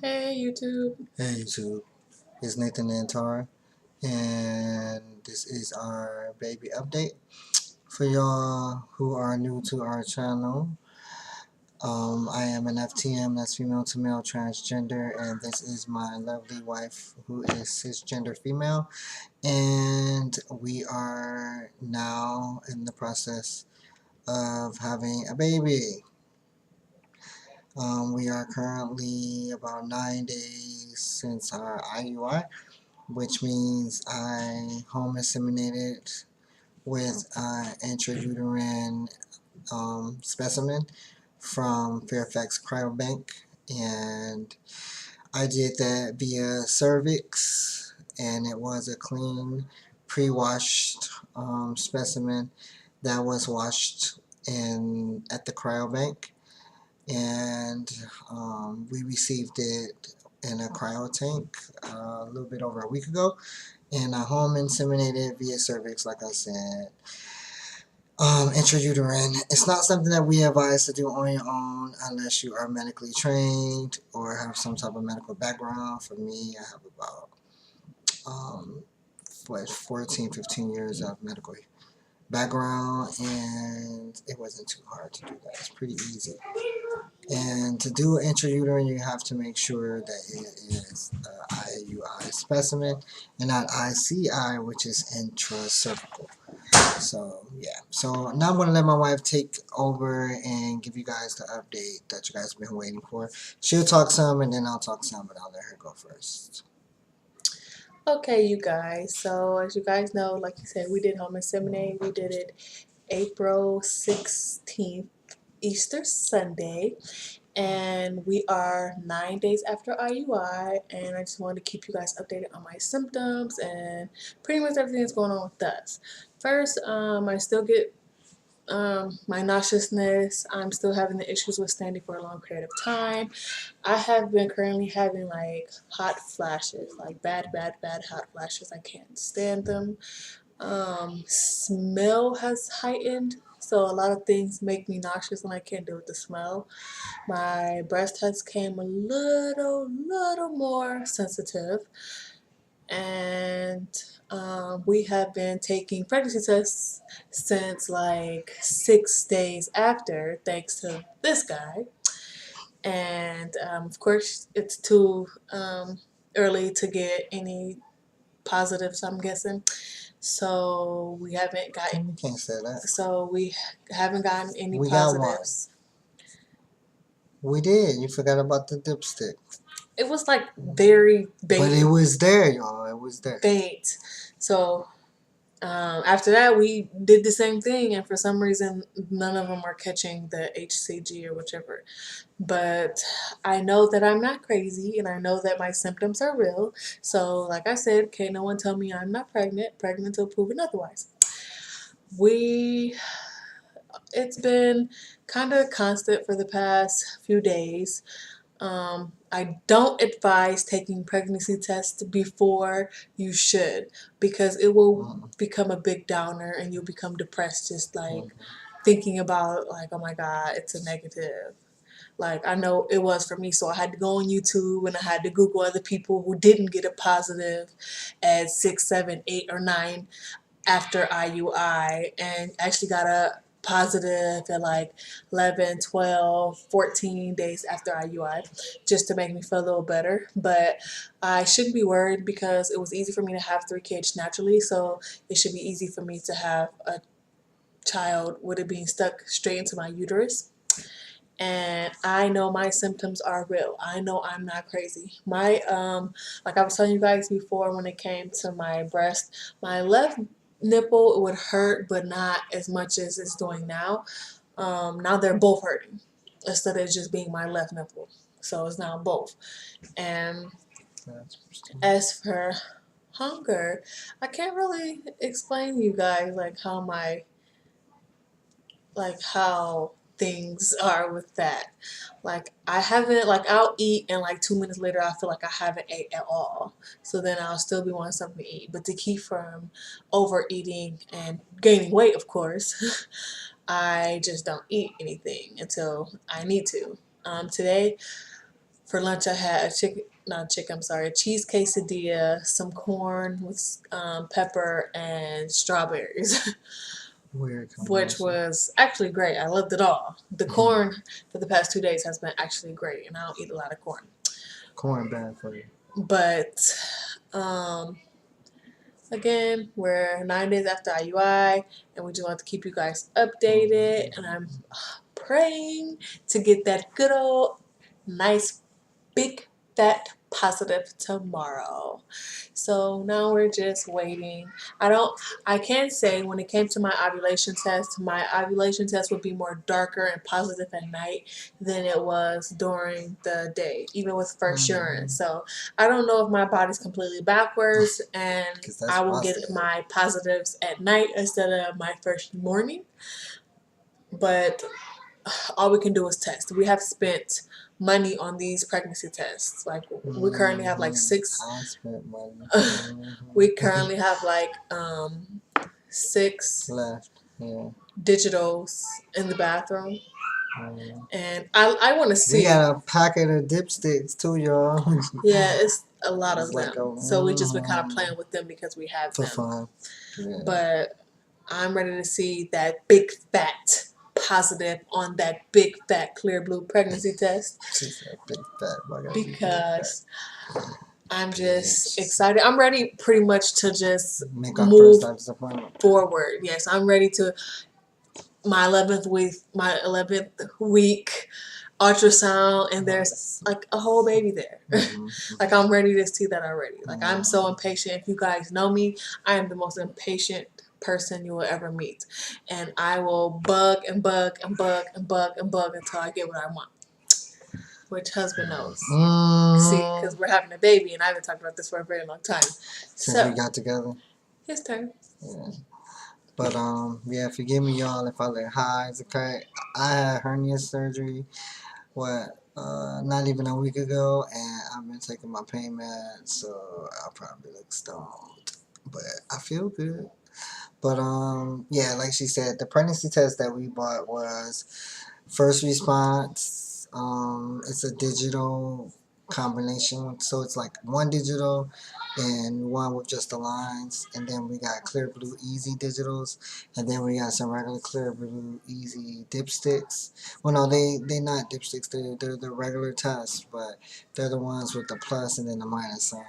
Hey YouTube. Hey YouTube, it's Nathan Antar, and this is our baby update for y'all who are new to our channel. I am an FTM, that's female to male transgender, and this is my lovely wife who is cisgender female, and we are now in the process of having a baby. We are currently about 9 days since our IUI, which means I home inseminated with an intrauterine specimen from Fairfax Cryobank, and I did that via Cervix, and it was a clean, pre-washed specimen that was washed in at the cryobank, and we received it in a cryo tank a little bit over a week ago, and I home inseminated via cervix, like I said. Intrauterine. It's not something that we advise to do on your own unless you are medically trained or have some type of medical background. For me, I have about 14, 15 years of medical background, and it wasn't too hard to do that. It's pretty easy. And to do an intrauterine, you have to make sure that it is IUI specimen and not ICI, which is intracervical. So yeah. So now I'm gonna let my wife take over and give you guys the update that you guys have been waiting for. She'll talk some, and then I'll talk some, but I'll let her go first. Okay, you guys. So as you guys know, like you said, we did home inseminate. We did it April 16th, Easter Sunday. And we are 9 days after IUI, and I just wanted to keep you guys updated on my symptoms and pretty much everything that's going on with us. First, I still get my nauseousness. I'm still having the issues with standing for a long period of time. I have been currently having like hot flashes, like bad hot flashes. I can't stand them. Smell has heightened, so a lot of things make me nauseous and I can't deal with the smell. My breast has came a little more sensitive, and we have been taking pregnancy tests since like 6 days after, thanks to this guy. And of course, it's too early to get any positives, I'm guessing. So we haven't gotten. You can't say that. So we haven't gotten any We got one. positives. We did. You forgot about the dipstick. It was like very But it was there, y'all. It was there. faint. So after that, we did the same thing, and for some reason, none of them are catching the HCG or whichever. But I know that I'm not crazy, and I know that my symptoms are real. So, like I said, can't no one tell me I'm not pregnant. Pregnant until proven otherwise. It's been kind of constant for the past few days. I don't advise taking pregnancy tests before you should, because it will become a big downer and you'll become depressed just like thinking about like, oh my God, it's a negative. Like I know it was for me, so I had to go on YouTube and I had to Google other people who didn't get a positive at 6, 7, 8, or 9 after IUI and actually got a positive at like 11, 12, 14 days after IUI just to make me feel a little better. But I shouldn't be worried because it was easy for me to have 3 kids naturally, so it should be easy for me to have a child with it being stuck straight into my uterus. And I know my symptoms are real. I know I'm not crazy. My like I was telling you guys before, when it came to my breast, my left nipple would hurt, but not as much as it's doing now. Now they're both hurting instead of just being my left nipple. So it's now both. And as for hunger, I can't really explain to you guys like how things are with that. Like I haven't, like I'll eat and like 2 minutes later I feel like I haven't ate at all. So then I'll still be wanting something to eat. But to keep from overeating and gaining weight, of course, I just don't eat anything until I need to. Today For lunch, I had a cheese quesadilla, some corn with pepper and strawberries, Weird which combination. was actually great. I loved it all. The corn for the past 2 days has been actually great, and I don't eat a lot of corn. Corn bad for you. But um, again, we're 9 days after IUI, and we just want to keep you guys updated. And I'm praying to get that good old nice big fat positive tomorrow. So now we're just waiting. I can say when it came to my ovulation test would be more darker and positive at night than it was during the day, even with first urine. So I don't know if my body's completely backwards and 'Cause that's I will get positive. my positives at night instead of my first morning. But all we can do is test. We have spent money on these pregnancy tests. Like we currently have like six. I spent money. We currently have like 6 Left. Yeah. digitals in the bathroom, and I want to We see. got a packet of dipsticks too, y'all. Yeah, it's a lot It's of like them. a So we just been kind of playing with them because we have for them. fun. Yeah. But I'm ready to see that big fat positive on that big fat clear blue pregnancy test She said big fat. Why gotta be big because I'm just Bitch. excited. I'm ready pretty much to just fat? Make our move first doctor's appointment. forward. Yes, I'm ready to my 11th week ultrasound, and there's like a whole baby there. Like I'm ready to see that already. Like I'm so impatient. If you guys know me, I am the most impatient person you will ever meet, and I will bug and bug and bug and bug and bug until I get what I want. Which husband knows? See, because we're having a baby, and I haven't talked about this for a very long time. Since we got together. His turn. Yeah. But yeah, forgive me y'all if I look high as a kite. I had hernia surgery not even a week ago, and I've been taking my pain meds, so I'll probably look stoned. But I feel good. But yeah, like she said, the pregnancy test that we bought was first response. It's a digital combination, so it's like one digital and one with just the lines, and then we got clear blue easy digitals, and then we got some regular clear blue easy dipsticks. Well, no, they not dipsticks. They're the regular tests, but they're the ones with the plus and then the minus sign.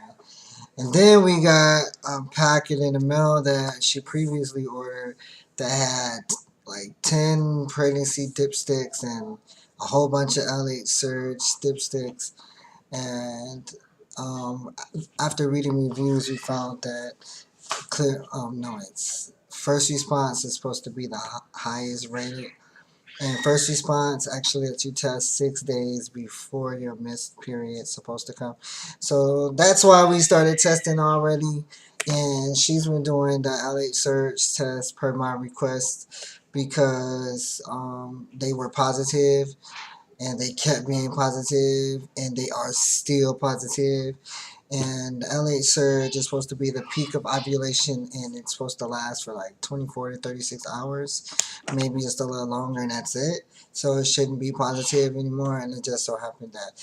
And then we got a packet in the mail that she previously ordered that had like 10 pregnancy dipsticks and a whole bunch of LH Surge dipsticks. And um, after reading reviews, we found that it's first response is supposed to be the highest rated. And first response actually lets you test 6 days before your missed period is supposed to come. So that's why we started testing already. And she's been doing the LH Surge test per my request because they were positive and they kept being positive and they are still positive. And the LH surge is supposed to be the peak of ovulation, and it's supposed to last for like 24 to 36 hours, maybe just a little longer, and that's it. So it shouldn't be positive anymore. And it just so happened that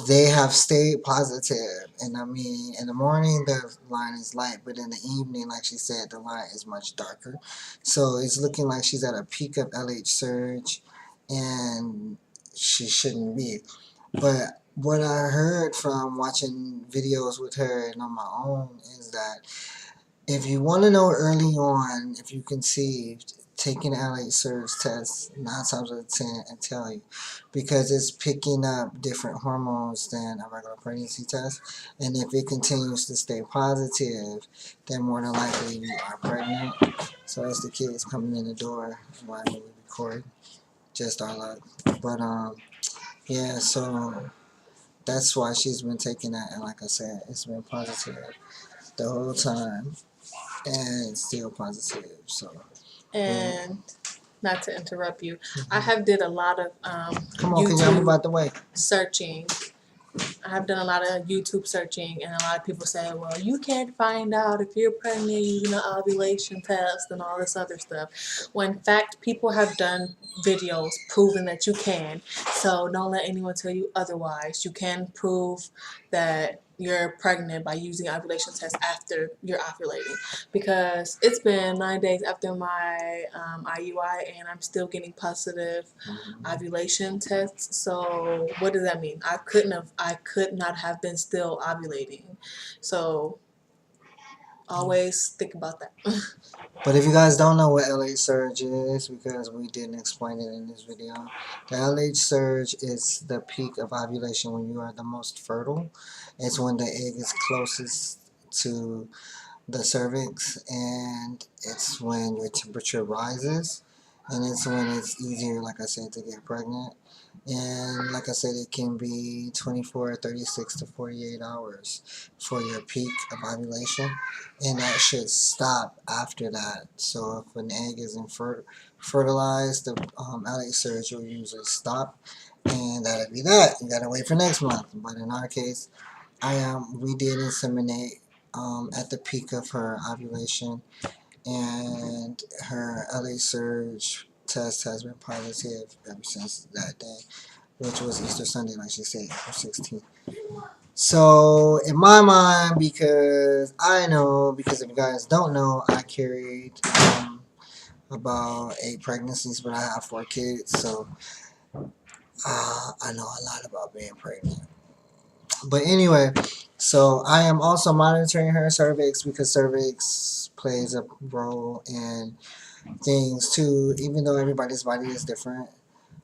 they have stayed positive. And I mean, in the morning the line is light, but in the evening, like she said, the line is much darker. So it's looking like she's at a peak of LH surge, and she shouldn't be. But what I heard from watching videos with her and on my own is that if you want to know early on if you conceived, take an LH Surge test 9 times out of 10 and tell you, because it's picking up different hormones than a regular pregnancy test. And if it continues to stay positive, then more than likely you are pregnant. So as the kids coming in the door while we record, just our luck. But yeah, so that's why she's been taking that, and like I said, it's been positive the whole time, and it's still positive. So, And not to interrupt you, I have did a lot of come on, can y'all move YouTube out the way? searching I have done a lot of YouTube searching, and a lot of people say, well, you can't find out if you're pregnant using an ovulation test and all this other stuff. When in fact, people have done videos proving that you can. So don't let anyone tell you otherwise. You can prove that you're pregnant by using ovulation test after you're ovulating, because it's been 9 days after my IUI and I'm still getting positive ovulation tests. So what does that mean? I could not have been still ovulating. So always think about that. But if you guys don't know what LH surge is, because we didn't explain it in this video, the LH surge is the peak of ovulation when you are the most fertile. It's when the egg is closest to the cervix, and it's when your temperature rises, and it's when it's easier, like I said, to get pregnant. And like I said, it can be 24, 36 to 48 hours for your peak of ovulation, and that should stop after that. So if an egg isn't fertilized, the LH surge will usually stop, and that'll be that. You gotta wait for next month. But in our case, we did inseminate at the peak of her ovulation, and her LH surge test has been positive ever since that day, which was Easter Sunday, like she said, April 16th. So in my mind, because if you guys don't know, I carried about 8 pregnancies, but I have 4 kids, so I know a lot about being pregnant. But anyway, so I am also monitoring her cervix, because cervix plays a role in things too, even though everybody's body is different.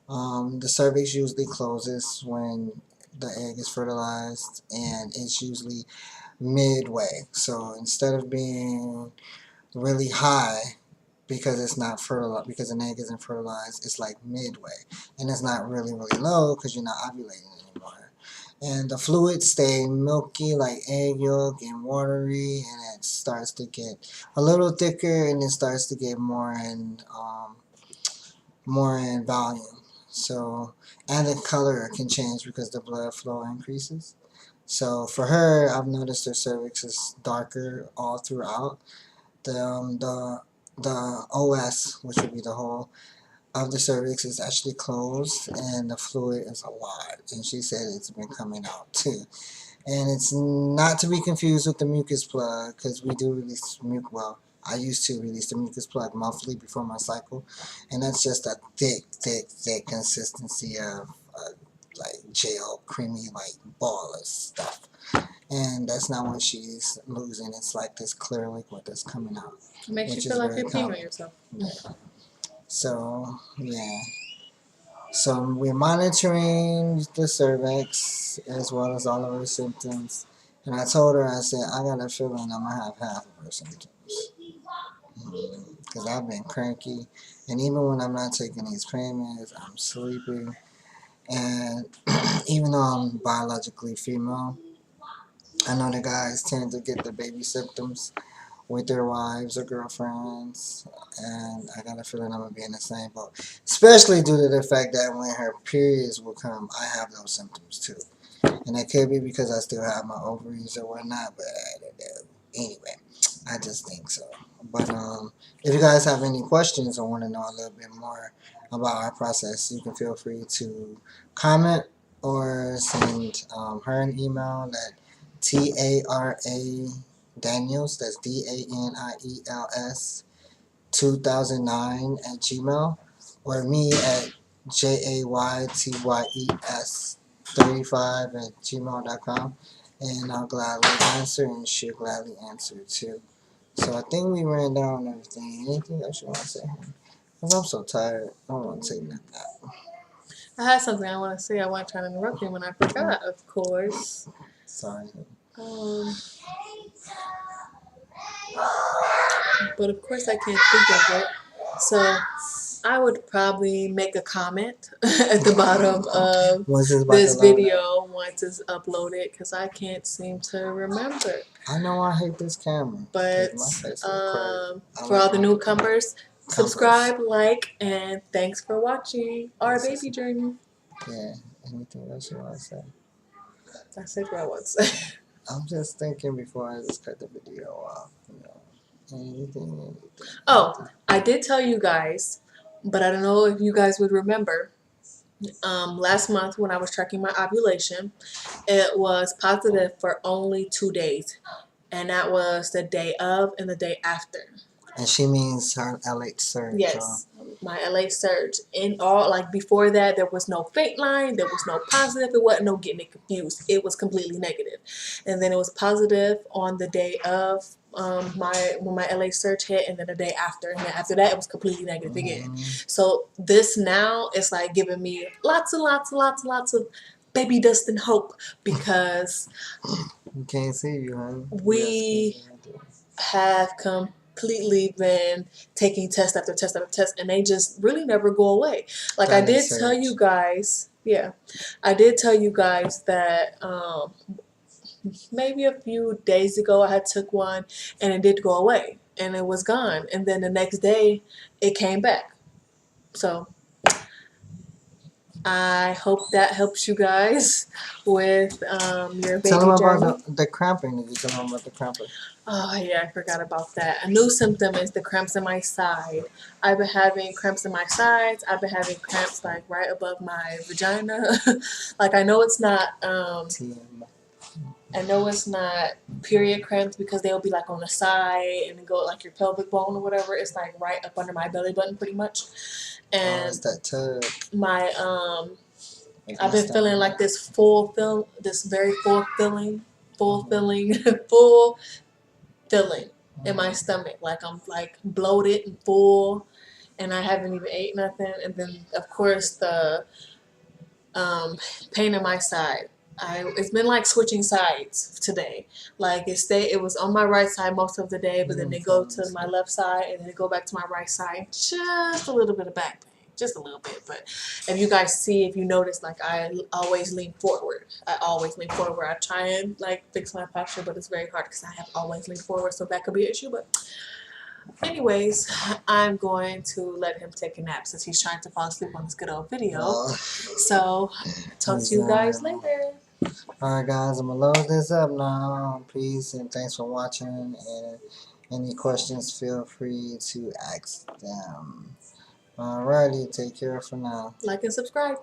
The cervix usually closes when the egg is fertilized, and it's usually midway. So instead of being really high because it's not fertilized, because an egg isn't fertilized, it's like midway, and it's not really low because you're not ovulating anymore. And the fluids stay milky like egg yolk and watery, and it starts to get a little thicker, and it starts to get more in volume. So, and the color can change because the blood flow increases. So for her, I've noticed her cervix is darker all throughout. The OS, which would be the hole of the cervix, is actually closed, and the fluid is a lot. And she said it's been coming out too. And it's not to be confused with the mucus plug, because we do release mucus. Well, I used to release the mucus plug monthly before my cycle, and that's just a thick consistency of like gel, creamy, like ball of stuff. And that's not what she's losing. It's like this clear liquid that's coming out, It makes you which feel is like very you're peeing on common. yourself. Yeah. So yeah. So we're monitoring the cervix as well as all of her symptoms. And I told her, I said, I got a feeling I'm going to have half of her symptoms. Because I've been cranky. And even when I'm not taking these pain meds, I'm sleeping. And even though I'm biologically female, I know the guys tend to get the baby symptoms with their wives or girlfriends, and I got a feeling I'm gonna be in the same boat. Especially due to the fact that when her periods will come, I have those symptoms too, and it could be because I still have my ovaries or whatnot. But I don't know. Anyway, I just think so. But if you guys have any questions or want to know a little bit more about our process, you can feel free to comment or send her an email at TARA Daniels, that's DANIELS 2009 at Gmail, or me at JAYTYES 35 at gmail.com, and I'll gladly answer, and she'll gladly answer too. So I think we ran down everything. Anything else you want to say? Because I'm so tired. I don't want to take that nap. I had something I want to say. I wasn't trying to interrupt you when I forgot, of course. Sorry. Um, but of course I can't think of it. So I would probably make a comment at the bottom of Once it's about to this load up. video once it's uploaded, because I can't seem to remember. I know I hate this camera. But My face look crazy. for all the newcomers, Comfort. subscribe, like, and thanks for watching our baby journey. Yeah. Anything else you want to say? I said what I was. I'm just thinking before I just cut the video off. Anything. Oh, I did tell you guys, but I don't know if you guys would remember. Last month when I was tracking my ovulation, it was positive for only 2 days, and that was the day of and the day after. And she means her LH surge. Yes, my LA surge. In all, like before that, there was no fake line, there was no positive, it wasn't no getting it confused. It was completely negative. And then it was positive on the day of when my LA surge hit, and then the day after. And then after that, it was completely negative again. So this now is like giving me lots and lots and lots and lots of baby dust and hope, because You can't see you, honey. we have completely been taking test after test after test, and they just really never go away. Like I did tell you guys, yeah, I did tell you guys that maybe a few days ago I had took one and it did go away and it was gone, and then the next day it came back. So I hope that helps you guys with your baby Tell them journey. about the cramping. Did you tell them about the cramping? Oh yeah, I forgot about that. A new symptom is the cramps in my side. I've been having cramps in my sides. I've been having cramps like right above my vagina. Like I know it's not I know it's not period cramps, because they'll be like on the side and then go like your pelvic bone or whatever. It's like right up under my belly button pretty much. And it's that tub. My I've been feeling like this very full filling in my stomach. Like I'm like bloated and full, and I haven't even ate nothing. And then of course the pain in my side. It's been like switching sides today. Like it was on my right side most of the day, but then they go to my left side and then they go back to my right side. Just a little bit of back pain. Just a little bit. But if you guys see, if you notice, like I always lean forward. I try and like fix my posture, but it's very hard because I have always leaned forward, so that could be an issue. But anyways, I'm going to let him take a nap since he's trying to fall asleep on this good old video. So talk to you guys later. Alright guys, I'm gonna load this up now. Peace and thanks for watching, and any questions feel free to ask them. Alrighty, take care for now. Like and subscribe.